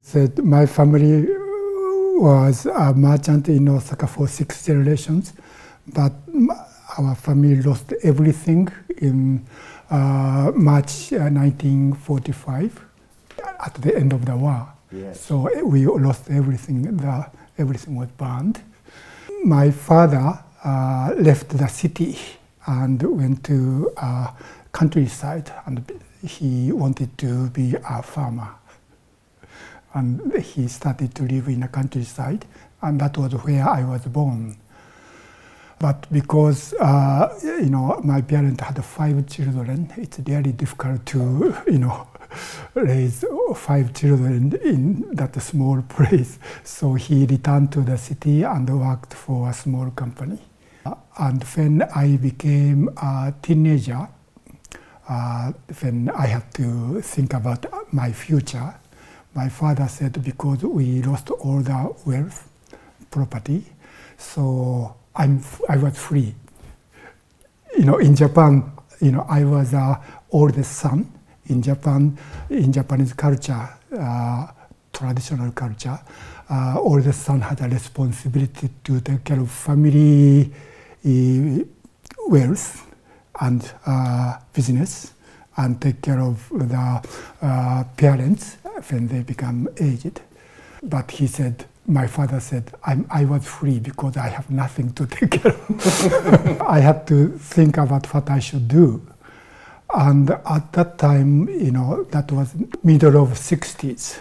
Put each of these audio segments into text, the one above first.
Said my family was a merchant in Osaka for 6 generations, but our family lost everything in March 1945 at the end of the war. Yes. So we lost everything. Everything was burned. My father left the city and went to countryside, and he wanted to be a farmer. And he started to live in the countryside, and that was where I was born. But because my parents had 5 children, it's really difficult to raise 5 children in that small place. So he returned to the city and worked for a small company. And when I became a teenager, when I had to think about my future, my father said, because we lost all the wealth, property, so I was free. In Japan, I was the oldest son. In Japan, in Japanese culture, traditional culture, oldest son had a responsibility to take care of family wealth and business, and take care of the parents when they become aged. But he said, my father said, I was free because I have nothing to take care of. I had to think about what I should do. And at that time, that was middle of 60s.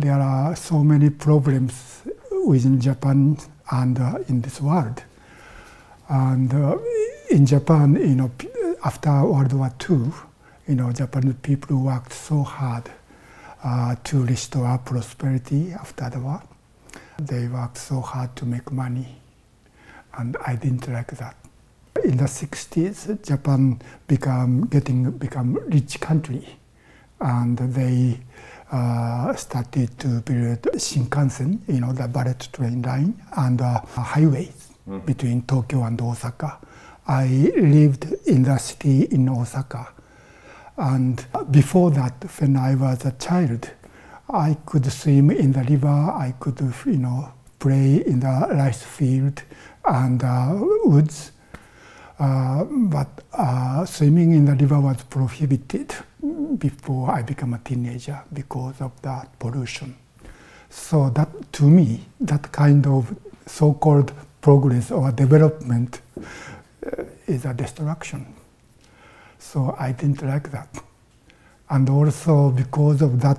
There are so many problems within Japan and in this world. And in Japan, after World War II, Japanese people worked so hard to restore prosperity after the war. They worked so hard to make money, and I didn't like that. In the 60s, Japan become rich country, and they started to build Shinkansen, the bullet train line, and highways between Tokyo and Osaka. I lived in the city in Osaka. And before that, when I was a child, I could swim in the river, I could, play in the rice field and woods. But swimming in the river was prohibited before I became a teenager because of that pollution. So that, to me, that kind of so-called progress or development is a destruction. So I didn't like that. And also because of that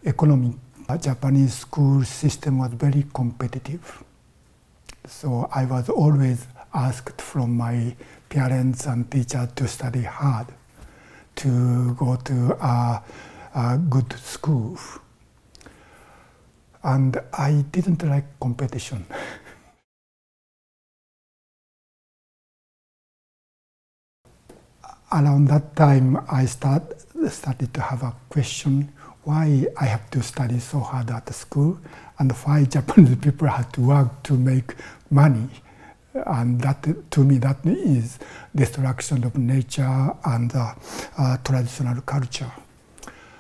economy, Japanese school system was very competitive. So I was always asked from my parents and teachers to study hard, to go to a good school. And I didn't like competition. Around that time, I started to have a question why I have to study so hard at school, and why Japanese people had to work to make money. And that, to me, that is destruction of nature and traditional culture.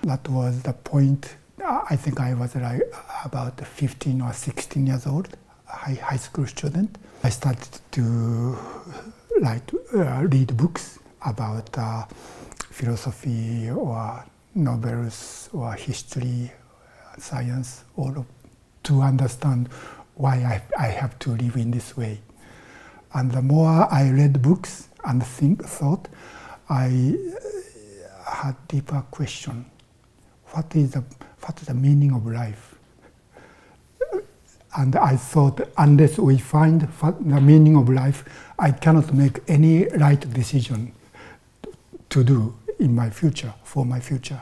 That was the point. I think I was like about 15 or 16 years old, high school student. I started to read books about philosophy or novels or history, science, to understand why I have to live in this way. And the more I read books and thought, I had deeper question. What is the meaning of life? And I thought, unless we find the meaning of life, I cannot make any right decision to do in my future, for my future.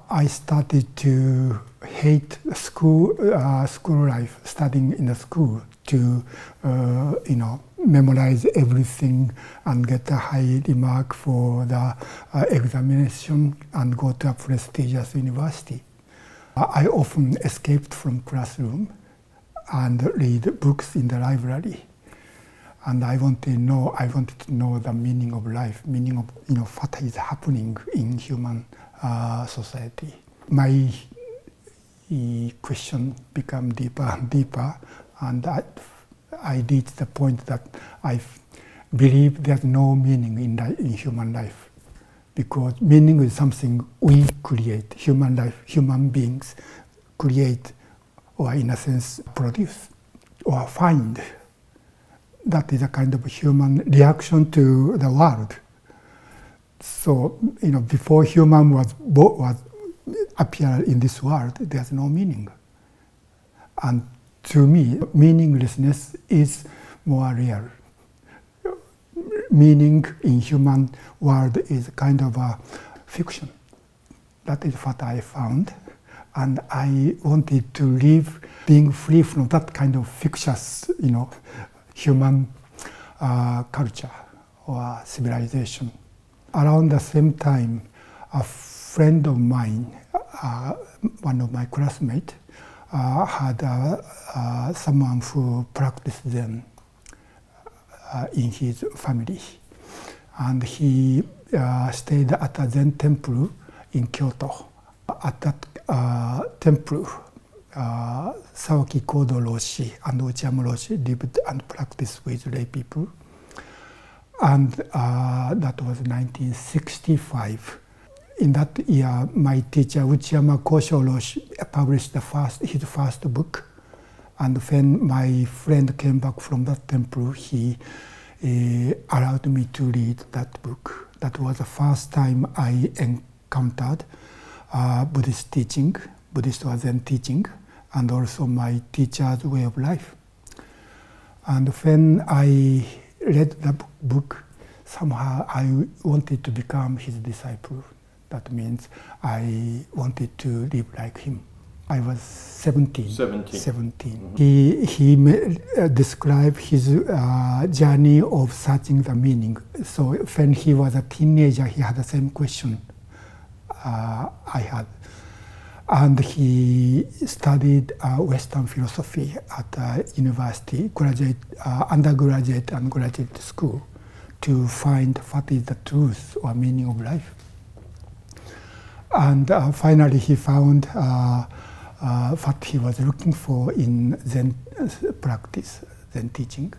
I started to hate school life, studying in the school, to memorize everything and get a high mark for the examination and go to a prestigious university. I often escaped from classroom and read books in the library. And I wanted to know the meaning of life, meaning of what is happening in human society. My the question became deeper and deeper, and I reached the point that I believe there's no meaning in human life, because meaning is something we create. Human life, human beings create, or in a sense produce or find. That is a kind of human reaction to the world. So, before human was appeared in this world, there's no meaning. And to me, meaninglessness is more real. Meaning in human world is kind of a fiction. That is what I found. And I wanted to live being free from that kind of fictitious, human culture or civilization. Around the same time, a friend of mine, one of my classmates, had someone who practiced Zen in his family. And he stayed at a Zen temple in Kyoto. At that temple, Sawaki Kodo Roshi and Uchiyama Roshi lived and practiced with lay people. And that was 1965. In that year, my teacher, Uchiyama Kosho Roshi, published his first book. And when my friend came back from that temple, he allowed me to read that book. That was the first time I encountered Buddhist teaching, Buddhist or Zen teaching, and also my teacher's way of life. And when I read the book, somehow I wanted to become his disciple. That means I wanted to live like him. I was 17. 17. Mm-hmm. He described his journey of searching the meaning. So when he was a teenager, he had the same question I had. And he studied Western philosophy at university, undergraduate and graduate school, to find what is the truth or meaning of life. And finally he found what he was looking for in Zen practice, Zen teaching.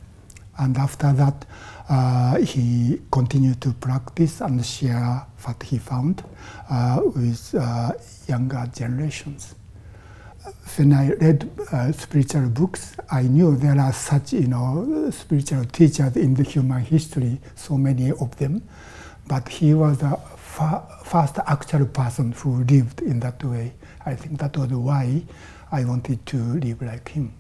And after that, he continued to practice and share what he found with younger generations. When I read spiritual books, I knew there are such, spiritual teachers in the human history, so many of them. But he was the first actual person who lived in that way. I think that was why I wanted to live like him.